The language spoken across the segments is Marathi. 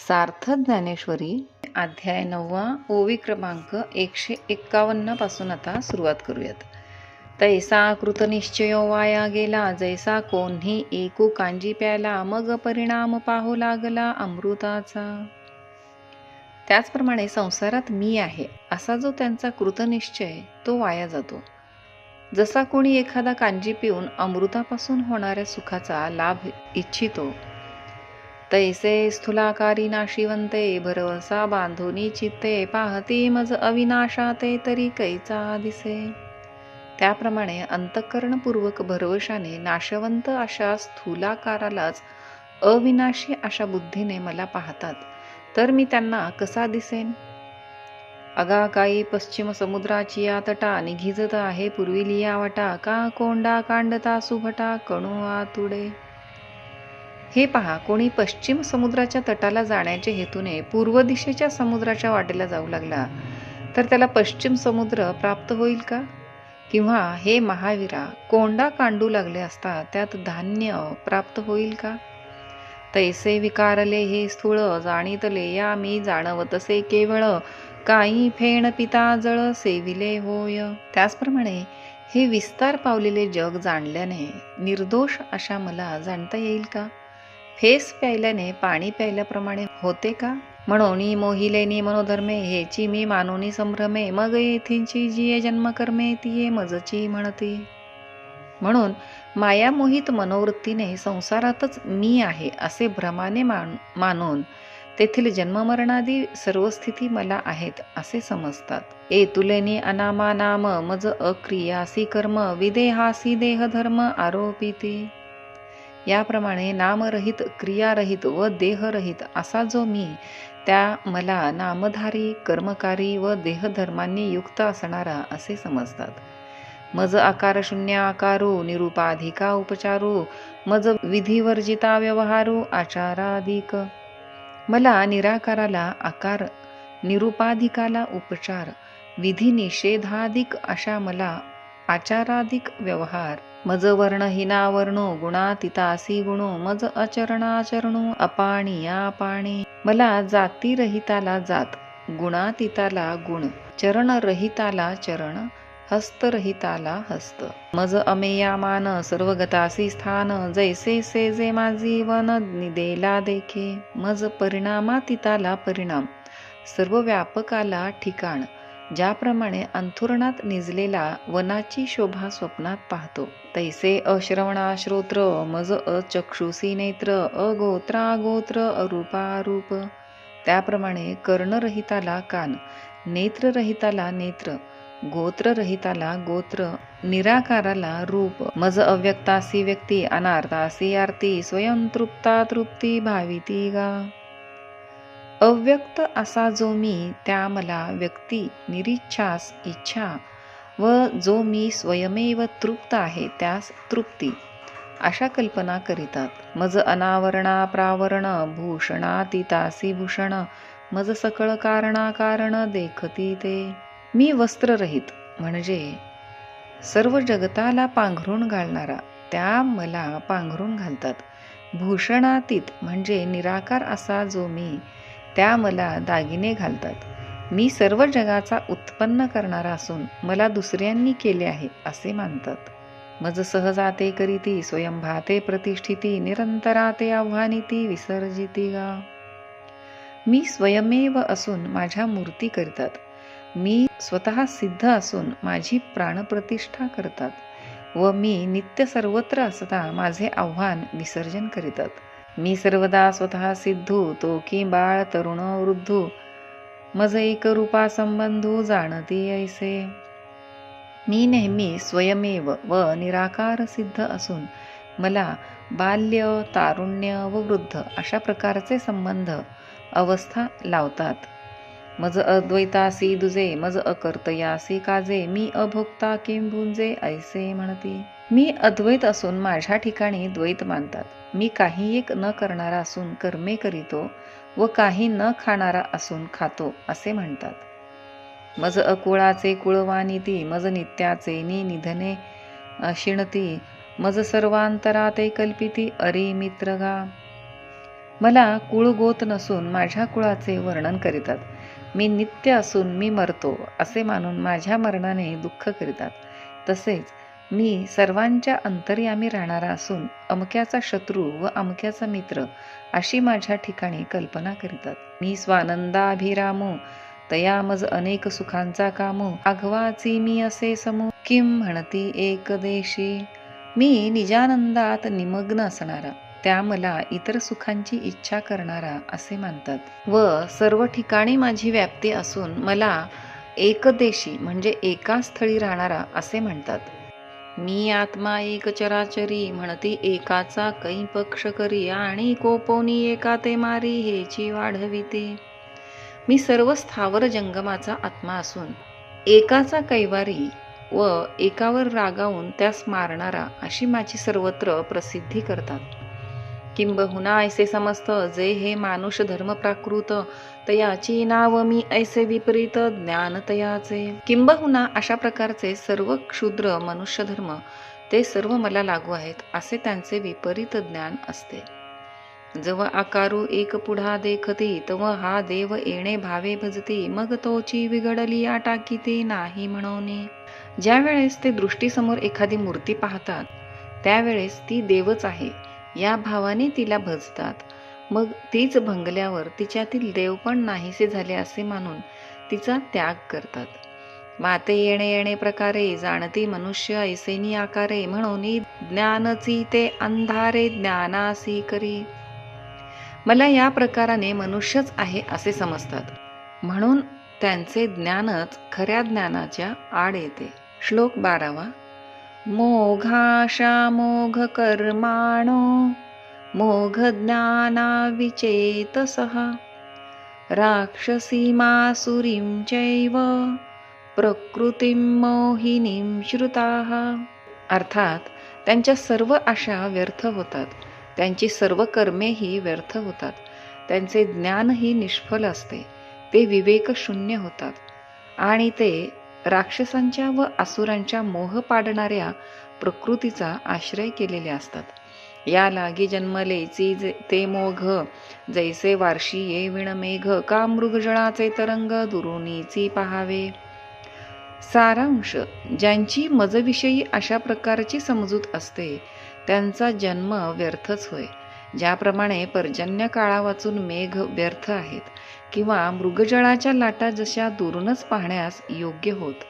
सार्थ ज्ञानेश्वरी अध्याय 9 ओवी क्रमांक 151 पासून आता सुरुवात करूयात. तैसा कृतनिश्चयो वाया गेला, जैसा कोण्ही एकू कांजी प्याला, मग परिणाम पाहू लागला अमृताचा. त्याचप्रमाणे संसारात मी आहे असा जो त्यांचा कृतनिश्चय तो वाया जातो. जसा कोणी एखादा कांजी पिऊन अमृतापासून होणाऱ्या सुखाचा लाभ इच्छितो, तैसे स्थूलाकारी नाशिवंते भरवसा बांधोनी चित्ते, पाहती मज अविनाशाते तरी कैचा दिसे. त्याप्रमाणे अंतःकरणपूर्वक भरवशाने नाशवंत अशा स्थूलाकारालाच अविनाशी अशा बुद्धीने मला पाहतात, तर मी त्यांना कसा दिसेन. अगाकाई पश्चिम समुद्राची या तटा, निघिजत आहे पूर्वी लिया वाटा, का कोंडा कांडता सुभटा कणू आतुडे. हे पहा, कोणी पश्चिम समुद्राच्या तटाला जाण्याच्या हेतूने पूर्व दिशेच्या समुद्राच्या वाटेला जाऊ लागला तर त्याला पश्चिम समुद्र प्राप्त होईल का? किंवा हे महावीरा, कोंडा कांडू लागले असता त्यात धान्य प्राप्त होईल का? तैसे विकारले हे स्थूळ, जाणीतले या मी जाणवतसे केवळ, काही फेण पिता जळ सेविले होय. त्याचप्रमाणे हे विस्तार पावलेले जग जाणल्याने निर्दोष अशा मला जाणता येईल का? फेस प्यायल्याने पाणी प्यायल्याप्रमाणे होते का? म्हणून मोहिलेनी मनोधर्मे, हेची मी मानोनी संभ्रमे, मग येथींची जिये जन्मकर्मे तिये मजची म्हणते. म्हणून मायामोहित मनोवृत्तीने संसारातच मी आहे असे भ्रमाने मानून तेथील जन्ममरणादी सर्व स्थिती मला आहेत असे समजतात. तुलेनी अनामा नाम, मज अक्रियासी कर्म, विदेहासी देहधर्म आरोपिते. याप्रमाणे नामरहित, क्रियारहित व देहरहित असा जो मी, त्या मला नामधारी, कर्मकारी व देहधर्मांनी युक्त असणारा असे समजतात. मज आकार शून्य आकारू, निरुपाधिका उपचारू, मज विधिवर्जिता व्यवहारू आचाराधिक. मला निराकाराला आकार, निरुपाधिकाला उपचार, विधी निषेधाधिक अशा मला आचाराधिक व्यवहार, मज वर्णहीना वर्णो, गुणातीतासी गुणो, मज अचरणाचरणो, अपाणी अपाणी. मला जातीरहिताला जात, गुणातीताला गुण, चरणरहिताला चरण, हस्तरहिताला हस्त. मज अमेया मान, सर्वगतासी स्थान, जैसे सेजे माझी वन निदेला देखे. मज परिणामातीताला परिणाम, सर्व व्यापकाला ठिकाण, ज्याप्रमाणे अंथुरणात निजलेला वनाची शोभा स्वप्नात पाहतो, तैसे अश्रवणा श्रोत्र, मज अचक्षुषी नेत्र, अगोत्रा गोत्र, अरूपारूप. त्याप्रमाणे कर्णरहिताला कान, नेत्ररहिताला नेत्र, गोत्ररहिताला गोत्र, निराकाराला रूप. मज अव्यक्तासी व्यक्ती, अनार्थासी आरती, स्वयंतृप्ता तृप्ती भाविती गा. अव्यक्त असा जो मी, त्या मला व्यक्ती, निरिच्छास इच्छा, व जो मी स्वयमेव तृप्त आहे त्यास तृप्ती अशा कल्पना करीतात. मज अनावरणा प्रावरण, भूषणातीतासी भूषण, मज सकळ कारणाकारण देखती ते. मी वस्त्ररहित म्हणजे सर्व जगताला पांघरून घालणारा, त्या मला पांघरून घालतात. भूषणातीत म्हणजे निराकार असा जो मी, त्या मला दागिने घालतात. मी सर्व जगाचा उत्पन्न करणारा असून मला दुसऱ्यांनी केले आहे असे मानतात. मज सहजाते करीती, स्वयंभाते प्रतिष्ठिती, निरंतराते आव्हानिती विसर्जिती गा. मी स्वयमेव असून माझ्या मूर्ती करतात. मी स्वतः सिद्ध असून माझी प्राणप्रतिष्ठा करतात व मी नित्य सर्वत्र असता माझे आव्हान विसर्जन करीतात. मी सर्वदा स्वतः सिद्धू, तो की बाळ तरुण वृद्धू, मज एक रूपा संबंधू जाणती ऐसे. मी नेहमी स्वयमेव व निराकार सिद्ध असून मला बाल्य, तारुण्य व वृद्ध अशा प्रकारचे संबंध अवस्था लावतात. मज अद्वैतासी दुजे, मज अकर्तयासी काजे, मी अभोक्ता किं भुंजे ऐसे म्हणती. मी अद्वैत असून माझ्या ठिकाणी द्वैत मानतात. मी काही एक न करणारा असून कर्मे करीतो व काही न खाणारा असून खातो असे म्हणतात. मज अकुळाचे कुळवानिती, मज नित्याचे निधने शिणती, मज सर्वांतराते कल्पिती अरी मित्रगा. मला कुळ गोत नसून माझ्या कुळाचे वर्णन करीतात. मी नित्य असून मी मरतो असे मानून माझ्या मरणाने दुःख करीतात. तसेच मी सर्वांच्या अंतर्यामी राहणारा असून अमक्याचा शत्रू व अमक्याचा मित्र अशी माझ्या ठिकाणी कल्पना करीतात. मी स्वानंदाभिरामो तया मज अनेक सुखांचा कामो आघवाची मी असे समू किम म्हणती एक देशी. मी निजानंदात निमग्न असणारा, त्या मला इतर सुखांची इच्छा करणारा असे मानतात व सर्व ठिकाणी माझी व्याप्ती असून मला एकदेशी म्हणजे एका स्थळी राहणारा असे म्हणतात. मी आत्मा एक चराचरी म्हणती एकाचा कै पक्ष करी आणि कोपोनी एका ते मारी हेची वाढविते. मी सर्व स्थावर जंगमाचा आत्मा असून एकाचा कैवारी व एकावर रागावून त्यास मारणारा अशी माझी सर्वत्र प्रसिद्धी करतात. किंबहुना ऐसे समस्त जे हे मानुष धर्म प्राकृत तयाची नाव मी ऐसे विपरीत ज्ञान तयाचे. किंबहुना अशा प्रकारचे सर्व क्षुद्र मनुष्य धर्म ते सर्व मला लागू आहेत असे त्यांचे विपरीत ज्ञान असते. जव आकारू एक पुढा देखती तव हा देव येणे भावे भजती मग तोची विघडली टाकीते नाही म्हणोनी. ज्या वेळेस ते दृष्टीसमोर एखादी मूर्ती पाहतात त्यावेळेस ती देवच आहे या भावाने तिला भजतात. मग तीच भंगल्यावर तिच्यातील देव पण नाहीसे झाले असे मानून तिचा त्याग करतात. माते येणे येणे प्रकारे जाणती मनुष्य ऐसेनी आकारे म्हणून ज्ञानची ते अंधारे ज्ञानासी करी. मला या प्रकाराने मनुष्यच आहे असे समजतात म्हणून त्यांचे ज्ञानच खऱ्या ज्ञानाच्या आड येते. श्लोक 12. मोघाशा मोघ कर्माणो मोघ ज्ञाना विचेतसः राक्षसीमासुरीं चैव प्रकृतीं मोहिनीं श्रुताः. अर्थात त्यांच्या सर्व आशा व्यर्थ होतात, त्यांची सर्व कर्मेही व्यर्थ होतात, त्यांचे ज्ञानही निष्फल असते, ते विवेकशून्य होतात आणि ते राक्षसांच्या व असुरांच्या मोह पाडणाऱ्या प्रकृतीचा आश्रय केलेले असतात. या लागी जन्मलेची ते मोघ जैसे वार्षी ये विणमेघ का मृगजळाचे तरंग दुरुनीची पहावे. सारांश, ज्यांची मजविषयी अशा प्रकारची समजूत असते त्यांचा जन्म व्यर्थच होय. ज्याप्रमाणे पर्जन्य काळा वाचून मेघ व्यर्थ आहेत किंवा मृगजळाच्या लाटा जशा दुरूनच पाहण्यास योग्य होत,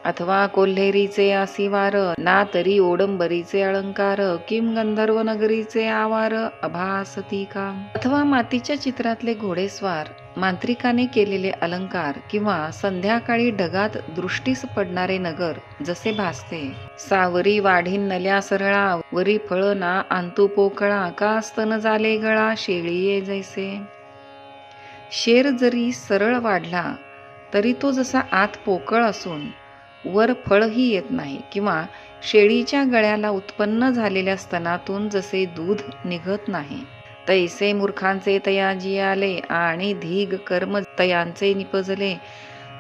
अथवा कोल्हेरीचे आसिवार ना तरी ओडंबरीचे अलंकार किम गंधर्व नगरीचे आवार अभासती का. अथवा मातीच्या चित्रातले घोडेस्वार मांत्रिकाने केलेले अलंकार किंवा संध्याकाळी ढगात दृष्टीस पडणारे नगर जसे भासते. सावरी वाढीन नल्या सरळा वरी फळ ना आंतू पोकळा का स्तन झाले गळा शेळीये जैसे. शेर जरी सरळ वाढला तरी तो जसा आत पोकळ असून वर फळही येत नाही किंवा शेळीच्या गळ्याला उत्पन्न झालेल्या स्तनातून जसे दूध निघत नाही तैसे मूर्खांचे तयाजी आले आणि धीग कर्म तयांचे निपजले.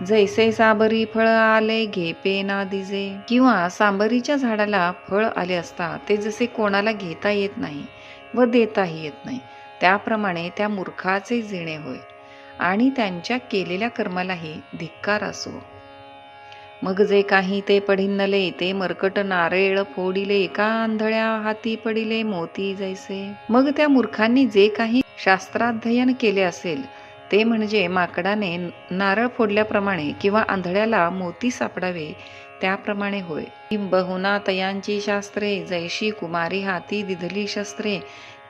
जैसे साबरी फळ आले घेपे ना दिजे. किंवा सांबरीच्या झाडाला फळ आले असता ते जसे कोणाला घेता येत नाही व देताही येत नाही त्याप्रमाणे त्या मूर्खाचे जिणे होय आणि त्यांच्या केलेल्या कर्मालाही धिक्कार असो. मग जे काही ते पढिन्नले ते मरकट नारळ फोडिले का आंधळ्या हाती पडिले मोती जैसे. मग त्या मूर्खांनी जे काही शास्त्राध्ययन केले असेल ते म्हणजे माकडाने नारळ फोडल्याप्रमाणे किंवा आंधळ्याला मोती सापडावे त्याप्रमाणे होय. किंबहुना तयांची शास्त्रे जैशी कुमारी हाती दिधली शस्त्रे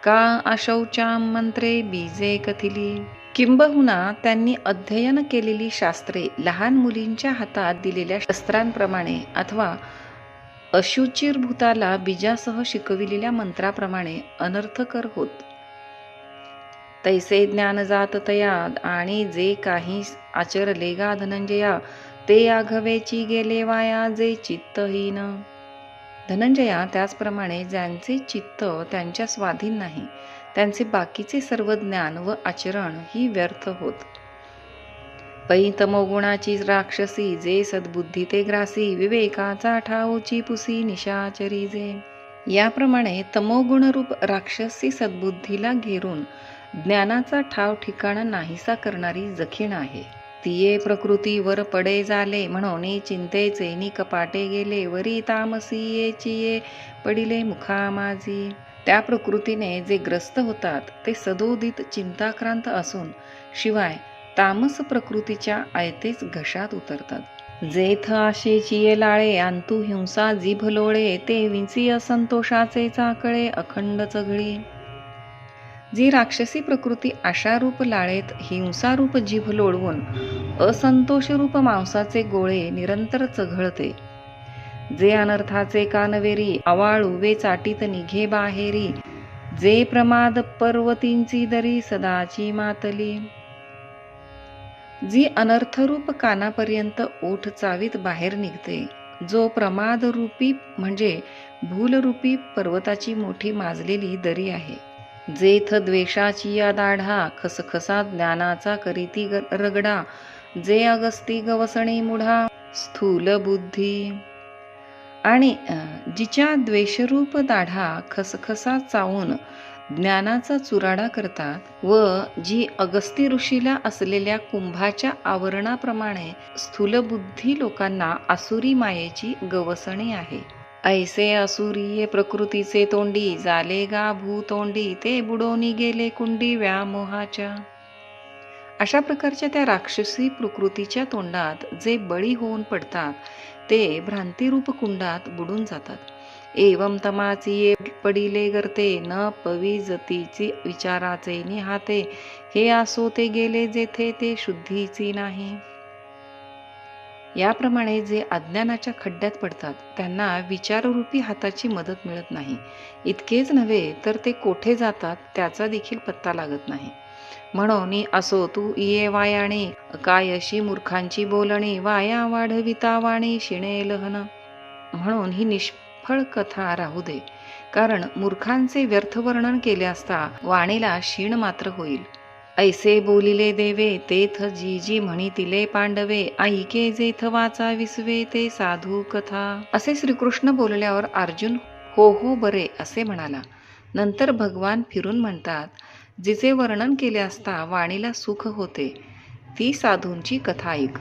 का अशौचाम मंत्रे बीजे कथिली. किंबहुना त्यांनी अध्ययन केलेली शास्त्रे लहान मुलींच्या हातात दिलेल्या शस्त्रांप्रमाणे अथवा अशुचिर्भूताला बीजासह शिकविलेल्या मंत्राप्रमाणे अनर्थकर होत. तैसे ज्ञान जात तया आणि जे काही आचरले गा धनंजया ते आघवेची गेले वाया जे चित्तहीन. धनंजया, त्याचप्रमाणे ज्यांचे चित्त त्यांच्या स्वाधीन नाही त्यांचे बाकीचे सर्व ज्ञान व आचरण ही व्यर्थ होत. पै तमोगुणाची राक्षसी जे सद्बुद्धी ते ग्रासी विवेकाचा ठाऊची पुसी निशाचरी जे. याप्रमाणे तमोगुणरूप राक्षसी सद्बुद्धीला घेरून ज्ञानाचा ठाव ठिकाणा नाहीसा करणारी जखीण आहे. तिये प्रकृती वर पडे झाले, म्हणून चिंतेचे नि कपाटे गेले. वरी तामसी येचिये पडिले मुखा माझी. त्या प्रकृतीने जे ग्रस्त होतात ते सदोदित चिंताक्रांत असून शिवाय तामस प्रकृतीच्या आयतेच घशात उतरतात. जेथ आशेचिये लाळे, अंतु हिंसा जिभ लोळे. ते विंची असंतोषाचे चाकळे अखंड चघळी. जी राक्षसी प्रकृती आशारूप लाळेत हिंसारूप जीभ लोळवून असंतोषरूप मांसाचे गोळे निरंतर चघळते. जे अनर्थाचे कानवेरी, आवाळुवे चाटीत निघे बाहेरी. जे प्रमाद पर्वतींची दरी, सदाची मातली. जी अनर्थरूप कानापर्यंत ओठ चावीत बाहेर निघते. जो प्रमादरूपी म्हणजे भूलरूपी पर्वताची मोठी माजलेली दरी आहे. जेथ द्वेषाची या दाढा, खसखसा ज्ञानाचा करीती रगडा. जे अगस्ती गवसणी मुढा, स्थूल बुद्धी. आणि जिच्या द्वेषरूप दाढा खसखसा चावून ज्ञानाचा चुराडा करतात व जी अगस्ती ऋषीला असलेल्या कुंभाच्या आवरणाप्रमाणे स्थूलबुद्धी लोकांना आसुरी मायेची गवसणी आहे. ऐसे असुरीये प्रकृतीचे तोंडी, झाले गा भूतोंडी. ते बुडोनी गेले कुंडी व्यामोहाच्या. अशा प्रकारच्या त्या राक्षसी प्रकृतीच्या तोंडात जे बळी होऊन पडतात ते भ्रांतिरूप कुंडात बुडून जातात. एवम तमाची पडिले गर्ते, न पविजतीची विचाराचे निहाते. हे असो ते गेले जेथे, ते शुद्धीची नाही. याप्रमाणे जे अज्ञानाच्या खड्ड्यात पडतात त्यांना विचाररूपी हाताची मदत मिळत नाही. इतकेच नव्हे तर ते कोठे जातात त्याचा देखील पत्ता लागत नाही. म्हणून असो तू इये वायाणी, काय अशी मूर्खांची बोलणी. वाया वाढविता वाणी, शिणे लहन. म्हणून ही निष्फळ कथा राहू दे, कारण मूर्खांचे व्यर्थ वर्णन केले असता वाणीला शीण मात्र होईल. ऐसे बोलिले देवे, तेथ जी जी म्हणितिले पांडवे. ऐके जेथ वाचा विसवे, ते साधू कथा. असे श्रीकृष्ण बोलल्यावर अर्जुन हो हो बरे असे म्हणाला. नंतर भगवान फिरून म्हणतात, जिचे वर्णन केले असता वाणीला सुख होते ती साधूंची कथा ऐक.